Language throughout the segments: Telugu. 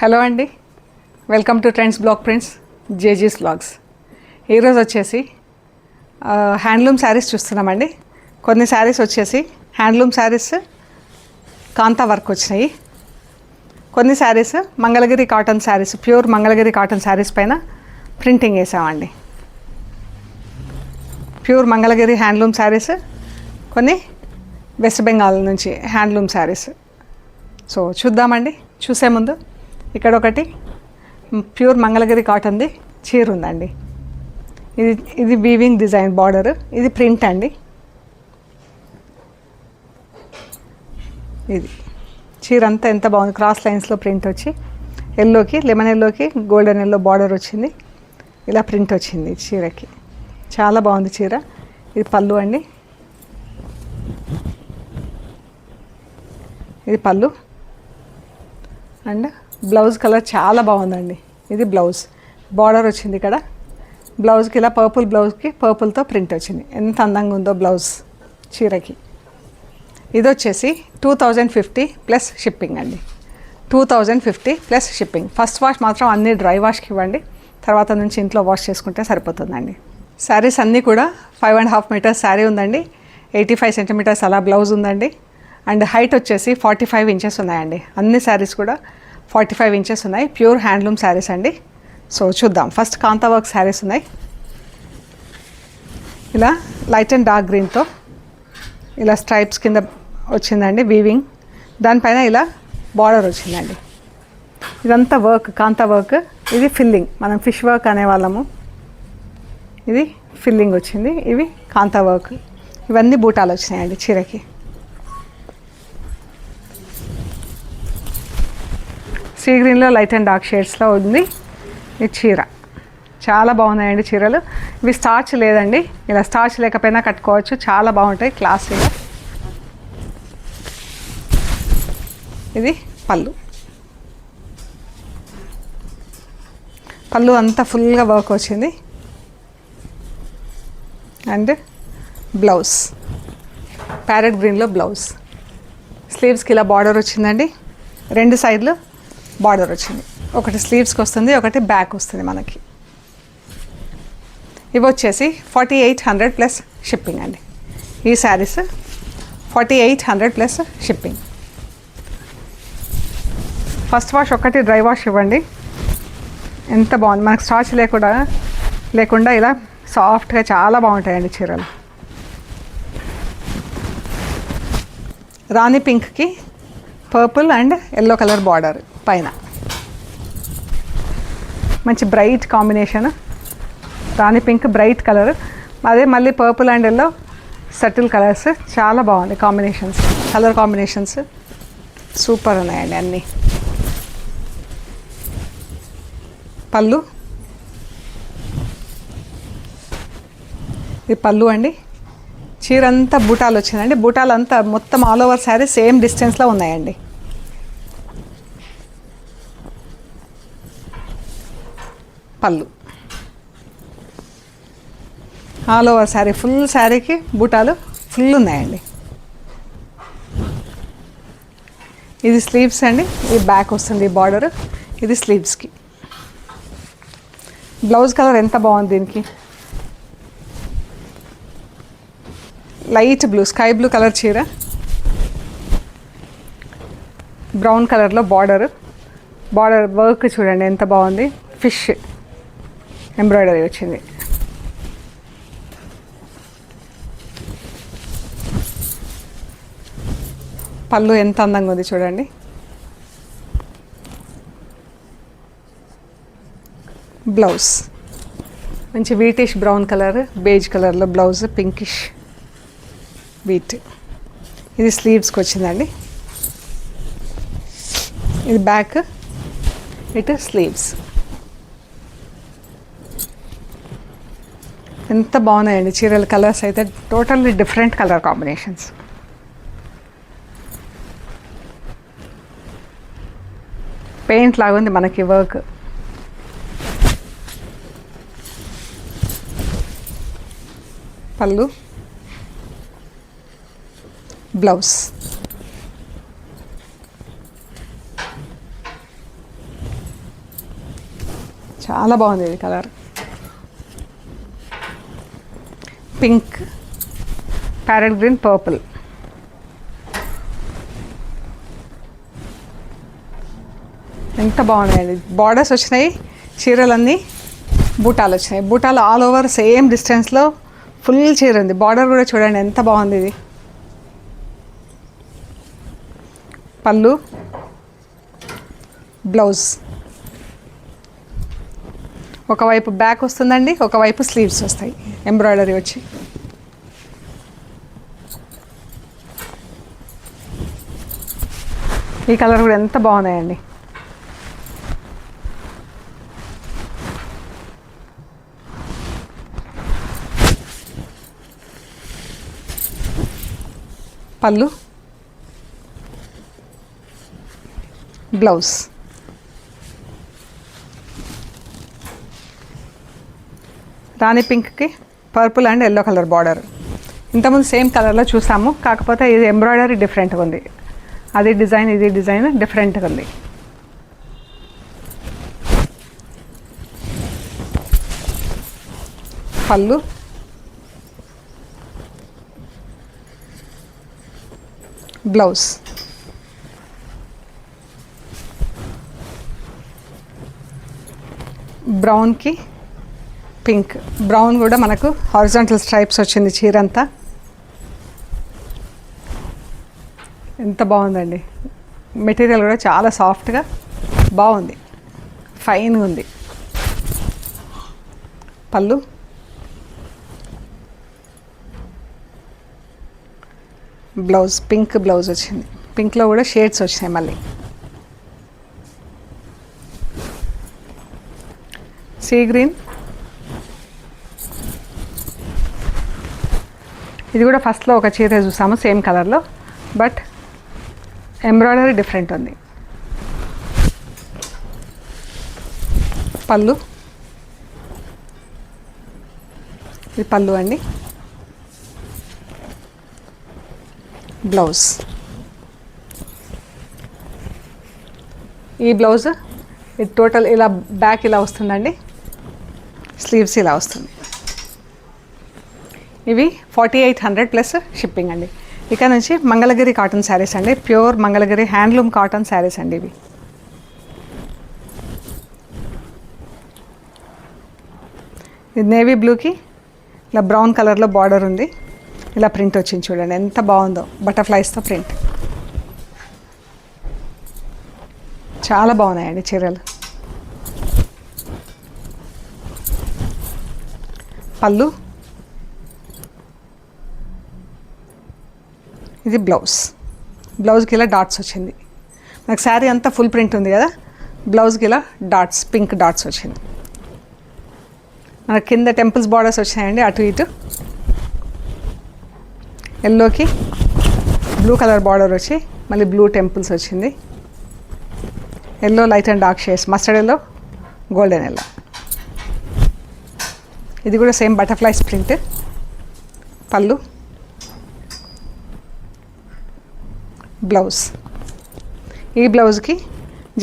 హలో అండి, welcome to trends block prints జేజీస్ వ్లాగ్స్. ఈరోజు వచ్చేసి హ్యాండ్లూమ్ శారీస్ చూస్తున్నామండి. కొన్ని శారీస్ వచ్చేసి హ్యాండ్లూమ్ శారీస్ కాంతా వర్క్ వచ్చినాయి. కొన్ని saris Mangalagiri cotton saris, pure Mangalagiri cotton saris పైన ప్రింటింగ్ వేసామండి. ప్యూర్ మంగళగిరి హ్యాండ్లూమ్ శారీస్, కొన్ని వెస్ట్ బెంగాల్ నుంచి హ్యాండ్లూమ్ శారీస్. సో చూద్దామండి. చూసే ముందు ఇక్కడ ఒకటి ప్యూర్ మంగళగిరి కాటన్ది చీర ఉందండి. ఇది వీవింగ్ డిజైన్ బార్డర్, ఇది ప్రింట్ అండి. ఇది చీర అంతా ఎంత బాగుంది, క్రాస్ లైన్స్లో ప్రింట్ వచ్చి ఎల్లోకి, లెమన్ ఎల్లోకి గోల్డెన్ ఎల్లో బార్డర్ వచ్చింది. ఇలా ప్రింట్ వచ్చింది చీరకి, చాలా బాగుంది చీర. ఇది పళ్ళు అండి, ఇది పళ్ళు. అండ్ బ్లౌజ్ కలర్ చాలా బాగుందండి. ఇది బ్లౌజ్ బార్డర్ వచ్చింది ఇక్కడ. బ్లౌజ్కి ఇలా పర్పుల్, బ్లౌజ్కి పర్పుల్తో ప్రింట్ వచ్చింది. ఎంత అందంగా ఉందో బ్లౌజ్ చీరకి. ఇది వచ్చేసి 2050 ప్లస్ షిప్పింగ్ అండి. 2050 ప్లస్ షిప్పింగ్. ఫస్ట్ వాష్ మాత్రం అన్నీ డ్రై వాష్కి ఇవ్వండి, తర్వాత నుంచి ఇంట్లో వాష్ చేసుకుంటే సరిపోతుందండి. శారీస్ అన్నీ కూడా 5.5 మీటర్స్ శారీ ఉందండి. 85 సెంటీమీటర్స్ అలా బ్లౌజ్ ఉందండి. అండ్ హైట్ వచ్చేసి 45 ఇంచెస్ ఉన్నాయండి. అన్ని శారీస్ కూడా 45 ఇంచెస్ ఉన్నాయి. ప్యూర్ హ్యాండ్లూమ్ శారీస్ అండి. సో చూద్దాం. ఫస్ట్ కాంతా వర్క్ శారీస్ ఉన్నాయి. ఇలా లైట్ అండ్ డార్క్ గ్రీన్తో ఇలా స్ట్రైప్స్ కింద వచ్చిందండి వీవింగ్. దానిపైన ఇలా బార్డర్ వచ్చిందండి. ఇదంతా వర్క్, కాంతా వర్క్. ఇది ఫిల్లింగ్, మనం ఫిష్ వర్క్ అనేవాళ్ళము. ఇది ఫిల్లింగ్ వచ్చింది. ఇవి కాంతా వర్క్. ఇవన్నీ బూటాలు వచ్చినాయండి చీరకి. సీ గ్రీన్లో లైట్ అండ్ డార్క్ షేడ్స్లో ఉంది ఈ చీర. చాలా బాగున్నాయండి చీరలు. ఇవి స్టార్చ్ లేదండి, ఇలా స్టార్చ్ లేకపోయినా కట్టుకోవచ్చు. చాలా బాగుంటాయి, క్లాసీగా. ఇది పళ్ళు. పళ్ళు అంతా ఫుల్గా వర్క్ వచ్చింది. అండ్ బ్లౌజ్ ప్యారెట్ గ్రీన్లో బ్లౌజ్. స్లీవ్స్కి ఇలా బార్డర్ వచ్చిందండి. రెండు సైడ్లు బార్డర్ వచ్చింది. ఒకటి స్లీవ్స్కి వస్తుంది, ఒకటి బ్యాక్ వస్తుంది మనకి. ఇవి వచ్చేసి 4800 ప్లస్ షిప్పింగ్ అండి. ఈ saris 4800 plus shipping. First wash ఒకటి డ్రై వాష్ ఇవ్వండి. ఎంత బాగుంది, మనకు స్టార్చ్ లేకుండా ఇలా సాఫ్ట్గా చాలా బాగుంటాయండి చీరలు. రాణి పింక్కి purple and yellow colour border పైన. మంచి బ్రైట్ కాంబినేషన్. రాణి పింక్ బ్రైట్ కలర్, అదే మళ్ళీ purple and yellow subtle colours. చాలా బాగుంది కాంబినేషన్స్, కలర్ కాంబినేషన్స్ సూపర్ ఉన్నాయండి అన్నీ. పళ్ళు, ఇది పళ్ళు అండి. చీర అంతా బూటాలు వచ్చిందండి. బూటాలు అంతా మొత్తం ఆల్ ఓవర్ శారీ సేమ్ డిస్టెన్స్లో ఉన్నాయండి. పళ్ళు ఆల్ ఓవర్ శారీ, ఫుల్ శారీకి బూటాలు ఫుల్ ఉన్నాయండి. ఇది స్లీవ్స్ అండి. ఇది బ్యాక్ వస్తుంది బార్డర్. ఇది స్లీవ్స్కి. బ్లౌజ్ కలర్ ఎంత బాగుంది దీనికి. Light blue, sky blue colour చీర. బ్రౌన్ కలర్లో బార్డర్ వర్క్ చూడండి ఎంత బాగుంది. ఫిష్ ఎంబ్రాయిడరీ వచ్చింది. పళ్ళు ఎంత అందంగా ఉంది చూడండి. బ్లౌజ్ మంచి వీటిష్ బ్రౌన్ కలర్, బేజ్ కలర్లో బ్లౌజ్, పింకిష్ వీట్. ఇది స్లీవ్స్కి వచ్చిందండి. ఇది బ్యాక్, ఇటు స్లీవ్స్. ఎంత బాగున్నాయండి చీరల కలర్స్ అయితే. Totally different colour combinations. Paint లాగా ఉంది మనకి వర్క్. పళ్ళు, బ్లౌజ్. చాలా బాగుంది ఇది colour. Pink, parrot green, purple. ఎంత బాగున్నాయండి. బార్డర్స్ వచ్చినాయి, చీరలన్నీ బూటాలు వచ్చినాయి. బూటాలు ఆల్ ఓవర్ సేమ్ డిస్టెన్స్లో ఫుల్ చీర ఉంది. బార్డర్ కూడా చూడండి ఎంత బాగుంది ఇది. పళ్ళు, బ్లౌజ్. ఒకవైపు బ్యాక్ వస్తుందండి, ఒకవైపు స్లీవ్స్ వస్తాయి ఎంబ్రాయిడరీ వచ్చి. ఈ కలర్ కూడా ఎంత బాగున్నాయండి. పళ్ళు, బ్లౌజ్. రాణి పింక్కి purple and yellow colour border. ఇంతకుముందు సేమ్ కలర్లో చూసాము, కాకపోతే ఇది ఎంబ్రాయిడరీ డిఫరెంట్గా ఉంది. అది డిజైన్, ఇది డిజైన్ డిఫరెంట్గా ఉంది. పళ్ళు, బ్లౌజ్. బ్రౌన్కి పింక్. బ్రౌన్ కూడా మనకు హారిజాంటల్ స్ట్రైప్స్ వచ్చింది చీర అంతా. ఎంత బాగుందండి. మెటీరియల్ కూడా చాలా సాఫ్ట్గా బాగుంది, ఫైన్గా ఉంది. పళ్ళు, బ్లౌజ్. పింక్ బ్లౌజ్ వచ్చింది. పింక్లో కూడా షేడ్స్ వచ్చినాయి మళ్ళీ. Sea green. ఇది కూడా ఫస్ట్లో ఒక చీర చూసాము సేమ్ కలర్లో, బట్ ఎంబ్రాయిడరీ డిఫరెంట్ ఉంది. పళ్ళు, ఇది పళ్ళు అండి. బ్లౌజ్. ఈ బ్లౌజ్ ఇది టోటల్ ఇలా బ్యాక్ ఇలా వస్తుందండి, స్లీవ్స్ ఇలా వస్తుంది. ఇవి 4800 ప్లస్ షిప్పింగ్ అండి. ఇక నుంచి మంగళగిరి కాటన్ శారీస్ అండి, pure Mangalagiri handloom cotton saris అండి ఇవి. ఇది నేవీ బ్లూకి ఇలా బ్రౌన్ కలర్లో బార్డర్ ఉంది. ఇలా ప్రింట్ వచ్చింది చూడండి ఎంత బాగుందో, బటర్ఫ్లైస్తో ప్రింట్. చాలా బాగున్నాయండి చీరలు. పళ్ళు, ఇది బ్లౌజ్. బ్లౌజ్కి ఇలా డాట్స్ వచ్చింది. నాకు శారీ అంతా ఫుల్ ప్రింట్ ఉంది కదా, బ్లౌజ్కి ఇలా డాట్స్, పింక్ డాట్స్ వచ్చింది. మనకు కింద టెంపుల్స్ బార్డర్స్ వచ్చినాయండి అటు ఇటు. ఎల్లోకి బ్లూ కలర్ బార్డర్ వచ్చి మళ్ళీ బ్లూ టెంపుల్స్ వచ్చింది. Yellow light and dark shades, mustard yellow, golden yellow. ఇది కూడా సేమ్ బటర్ఫ్లైస్ ప్రింట్. పళ్ళు, బ్లౌజ్. ఈ బ్లౌజ్కి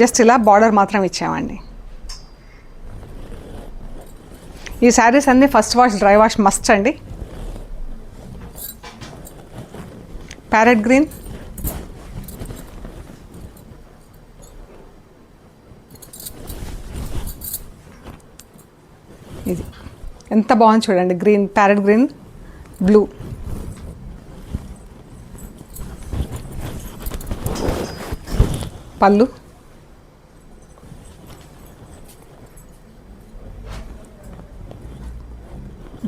జస్ట్ ఇలా బార్డర్ మాత్రం ఇచ్చామండి. ఈ శారీస్ అన్నీ first wash, dry wash must అండి. ప్యారెట్ గ్రీన్, ఇది ఎంత బాగుంది చూడండి. Green, parrot green, blue. పళ్ళు,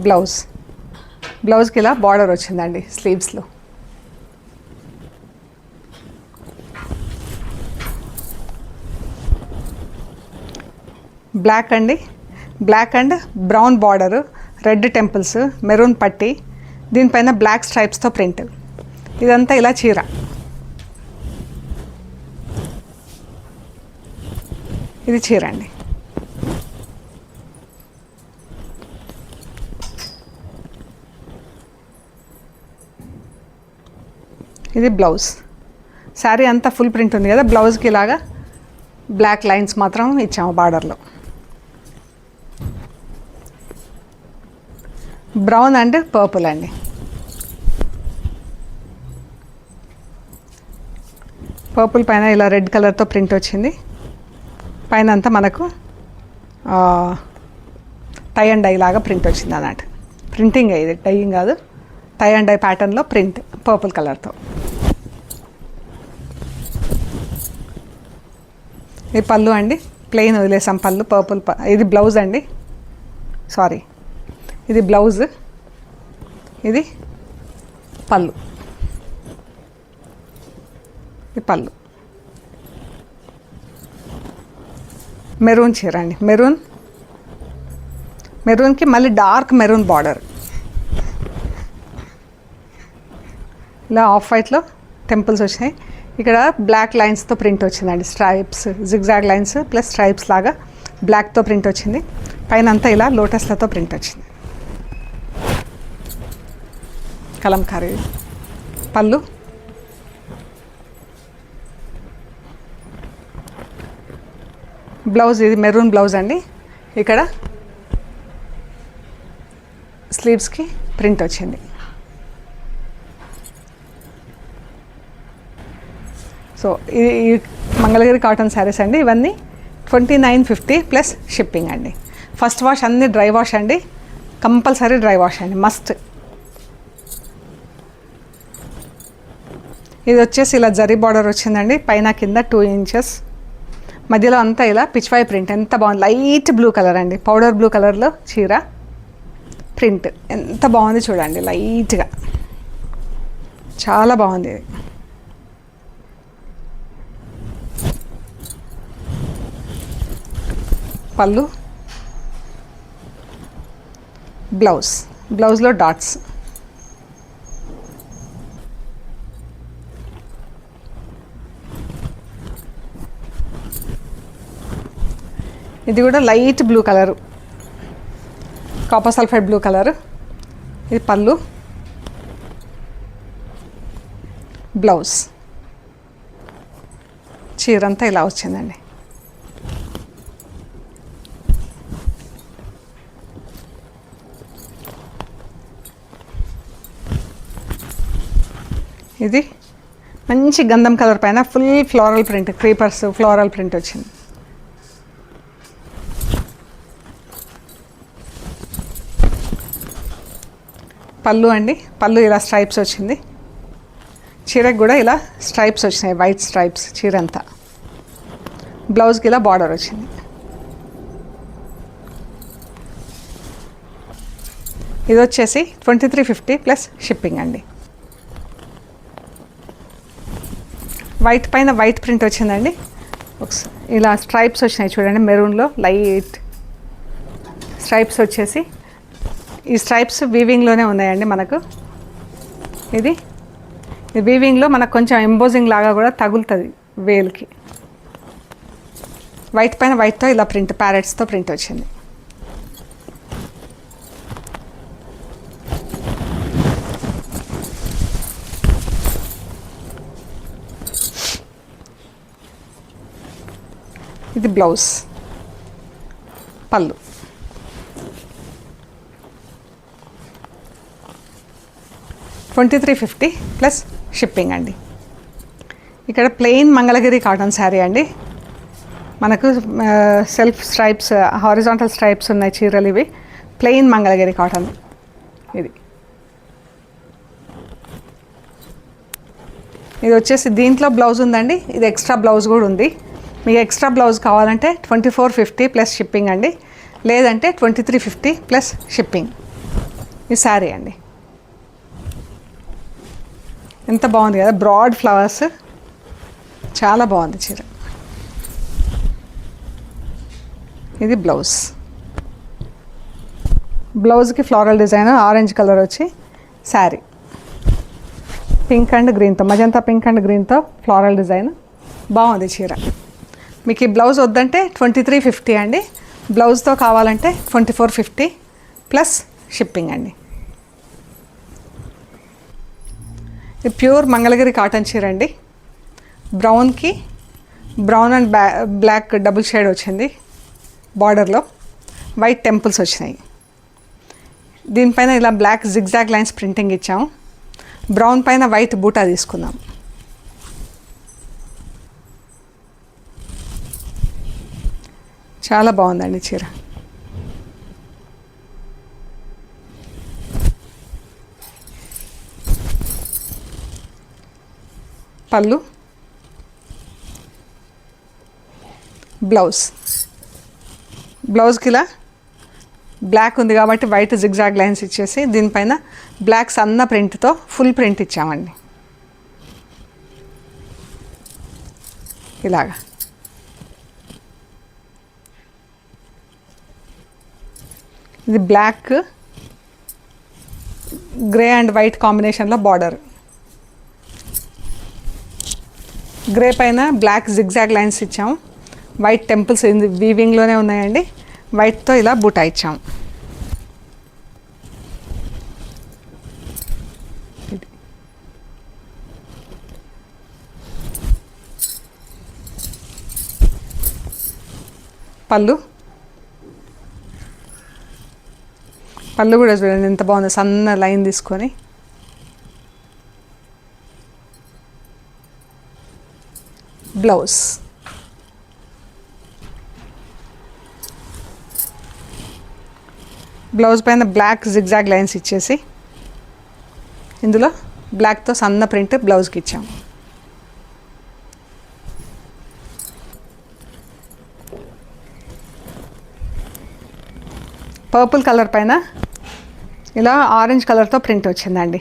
బ్లౌజ్. బ్లౌజ్కి ఇలా బార్డర్ వచ్చిందండి స్లీవ్స్లో. బ్లాక్ అండి, black and brown border, red temples, maroon పట్టి, దీనిపైన బ్లాక్ స్ట్రైప్స్తో ప్రింట్. ఇదంతా ఇలా చీర. ఇది చీర అండి. ఇది బ్లౌజ్. శారీ అంతా ఫుల్ ప్రింట్ ఉంది కదా, బ్లౌజ్కి ఇలాగా బ్లాక్ లైన్స్ మాత్రం ఇచ్చాము బార్డర్లో. బ్రౌన్ అండ్ పర్పుల్ అండి. పర్పుల్ పైన ఇలా రెడ్ కలర్తో ప్రింట్ వచ్చింది. పైన అంతా మనకు టై అండ్ డై లాగా ప్రింట్ వచ్చింది అన్నట్టు. ప్రింటింగ్ ఇది డైయింగ్ కాదు, టై అండ్ డై ప్యాటర్న్లో ప్రింట్ పర్పుల్ కలర్తో. ఇది పళ్ళు అండి, ప్లెయిన్ వదిలేసాం పళ్ళు. పర్పుల్ ఇది బ్లౌజ్ అండి, సారీ ఇది బ్లౌజ్, ఇది పళ్ళు. ఇది పళ్ళు. మెరూన్ చీర అండి, మెరూన్కి మళ్ళీ డార్క్ మెరూన్ బార్డర్. ఇలా ఆఫ్ వైట్లో టెంపుల్స్ వచ్చినాయి. ఇక్కడ బ్లాక్ లైన్స్తో ప్రింట్ వచ్చిందండి, stripes zigzag lines plus stripes లాగా బ్లాక్తో ప్రింట్ వచ్చింది. పైన అంతా ఇలా లోటస్లతో ప్రింట్ వచ్చింది. కలంకారీ పళ్ళు. బ్లౌజ్ ఇది మెరూన్ బ్లౌజ్ అండి. ఇక్కడ స్లీవ్స్కి ప్రింట్ వచ్చింది. సో ఈ మంగళగిరి కాటన్ శారీస్ అండి. ఇవన్నీ 2950 ప్లస్ షిప్పింగ్ అండి. ఫస్ట్ వాష్ అన్నీ డ్రై వాష్ అండి, కంపల్సరీ డ్రై వాష్ అండి, మస్ట్. ఇది వచ్చేసి ఇలా జరీ బార్డర్ వచ్చిందండి, పైన కింద 2 ఇంచెస్, మధ్యలో అంతా ఇలా పిచ్వాయ్ ప్రింట్. ఎంత బాగుంది, లైట్ బ్లూ కలర్ అండి, పౌడర్ బ్లూ కలర్లో చీర ప్రింట్ ఎంత బాగుంది చూడండి, లైట్గా చాలా బాగుంది. ఇది పళ్ళు, బ్లౌజ్లో డాట్స్. ఇది కూడా light blue colour, copper sulphide blue colour. ఇది పళ్ళు, బ్లౌజ్. చీర అంతా ఇలా వచ్చిందండి. ఇది మంచి గంధం కలర్ పైన full floral print, creepers floral print వచ్చింది. పళ్ళు అండి, పళ్ళు ఇలా స్ట్రైప్స్ వచ్చింది. చీరకు కూడా ఇలా స్ట్రైప్స్ వచ్చినాయి, వైట్ స్ట్రైప్స్ చీర అంతా. బ్లౌజ్కి ఇలా బార్డర్ వచ్చింది. ఇది వచ్చేసి 2350 ప్లస్ షిప్పింగ్ అండి. వైట్ పైన వైట్ ప్రింట్ వచ్చిందండి. ఇలా స్ట్రైప్స్ వచ్చినాయి చూడండి, మెరూన్లో లైట్ స్ట్రైప్స్ వచ్చేసి, ఈ స్ట్రైప్స్ వీవింగ్లోనే ఉన్నాయండి మనకు. ఇది వీవింగ్లో మనకు కొంచెం ఎంబోజింగ్ లాగా కూడా తగులుతుంది వేల్కి. వైట్ పైన వైట్తో ఇలా ప్రింట్, ప్యారెట్స్తో ప్రింట్ వచ్చింది. ఇది బ్లౌజ్, పళ్ళు. $2350 ప్లస్ షిప్పింగ్ అండి. ఇక్కడ ప్లెయిన్ మంగళగిరి కాటన్ శారీ అండి. మనకు సెల్ఫ్ స్ట్రైప్స్, హారిజాంటల్ స్ట్రైప్స్ ఉన్నాయి చీరలు. ఇవి ప్లెయిన్ మంగళగిరి కాటన్. ఇది వచ్చేసి దీంట్లో బ్లౌజ్ ఉందండి, ఇది ఎక్స్ట్రా బ్లౌజ్ కూడా ఉంది. మీకు ఎక్స్ట్రా బ్లౌజ్ కావాలంటే 2450 ప్లస్ షిప్పింగ్ అండి, లేదంటే 2350 ప్లస్ షిప్పింగ్. ఈ శారీ అండి ఎంత బాగుంది కదా, బ్రాడ్ ఫ్లవర్స్, చాలా బాగుంది చీర. ఇది బ్లౌజ్కి ఫ్లోరల్ డిజైన్ ఆరెంజ్ కలర్ వచ్చి శారీ పింక్ అండ్ గ్రీన్తో, మజంతా పింక్ అండ్ గ్రీన్తో ఫ్లోరల్ డిజైన్ బాగుంది చీర. మీకు ఈ బ్లౌజ్ వద్దంటే 2350 అండి, బ్లౌజ్తో కావాలంటే 2450 ప్లస్ షిప్పింగ్ అండి. ఇది ప్యూర్ మంగళగిరి కాటన్ చీర అండి. బ్రౌన్కి brown and black double shade వచ్చింది, బార్డర్లో వైట్ టెంపుల్స్ వచ్చినాయి. దీనిపైన ఇలా బ్లాక్ జిగ్జాగ్ లైన్స్ ప్రింటింగ్ ఇచ్చాము. బ్రౌన్ పైన వైట్ బూటా తీసుకుందాం. చాలా బాగుందండి చీర. పళ్ళు, బ్లౌజ్కి ఇలా బ్లాక్ ఉంది కాబట్టి వైట్ జిగ్జాగ్ లైన్స్ ఇచ్చేసి దీనిపైన బ్లాక్ సన్న ప్రింట్తో ఫుల్ ప్రింట్ ఇచ్చామండి. ఇలాగా ఇది బ్లాక్, గ్రే అండ్ వైట్ కాంబినేషన్లో బార్డర్. గ్రే పైన బ్లాక్ జిగ్జాగ్ లైన్స్ ఇచ్చాము. వైట్ టెంపుల్స్ వీవింగ్లోనే ఉన్నాయండి. వైట్తో ఇలా బూటా ఇచ్చాము. పళ్ళు కూడా చూడండి ఎంత బాగుంది, సన్న లైన్ తీసుకొని. బ్లౌజ్ పైన బ్లాక్ జిగ్జాగ్ లైన్స్ ఇచ్చేసి ఇందులో బ్లాక్తో సన్న ప్రింట్ బ్లౌజ్కి ఇచ్చాము. పర్పుల్ కలర్ పైన ఇలా ఆరెంజ్ కలర్తో ప్రింట్ వచ్చిందండి.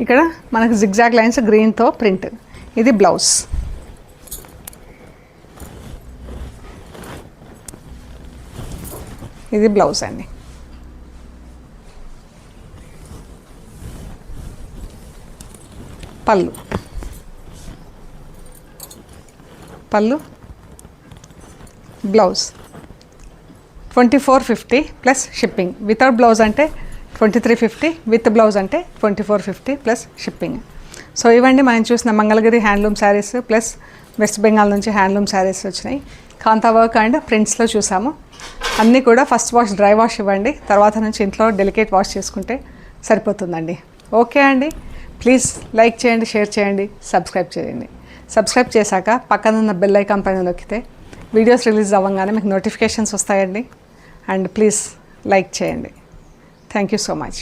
ఇక్కడ మనకు జిగ్జాగ్ లైన్స్ గ్రీన్తో ప్రింట్. ఇది బ్లౌజ్. ఇది బ్లౌజ్ అండి. పళ్ళు, blouse 2450 plus shipping. Without blouse అంటే 2350, విత్ బ్లౌజ్ అంటే 2450 ప్లస్ షిప్పింగ్. సో ఇవండి మనం చూసిన Mangalagiri handloom saris plus west Bengal నుంచి హ్యాండ్లూమ్ శారీస్ వచ్చినాయి. కాంతా వర్క్ అండ్ ప్రింట్స్లో చూసాము. అన్నీ కూడా ఫస్ట్ వాష్, డ్రై వాష్ ఇవ్వండి. తర్వాత నుంచి ఇంట్లో డెలికేట్ వాష్ చేసుకుంటే సరిపోతుందండి. ఓకే అండి, ప్లీజ్ లైక్ చేయండి, షేర్ చేయండి, సబ్స్క్రైబ్ చేయండి. సబ్స్క్రైబ్ చేశాక పక్కనున్న బెల్ ఐకాన్ పైన నొక్కితే వీడియోస్ రిలీజ్ అవ్వగానే మీకు నోటిఫికేషన్స్ వస్తాయండి. అండ్ ప్లీజ్ లైక్ చేయండి. Thank you so much.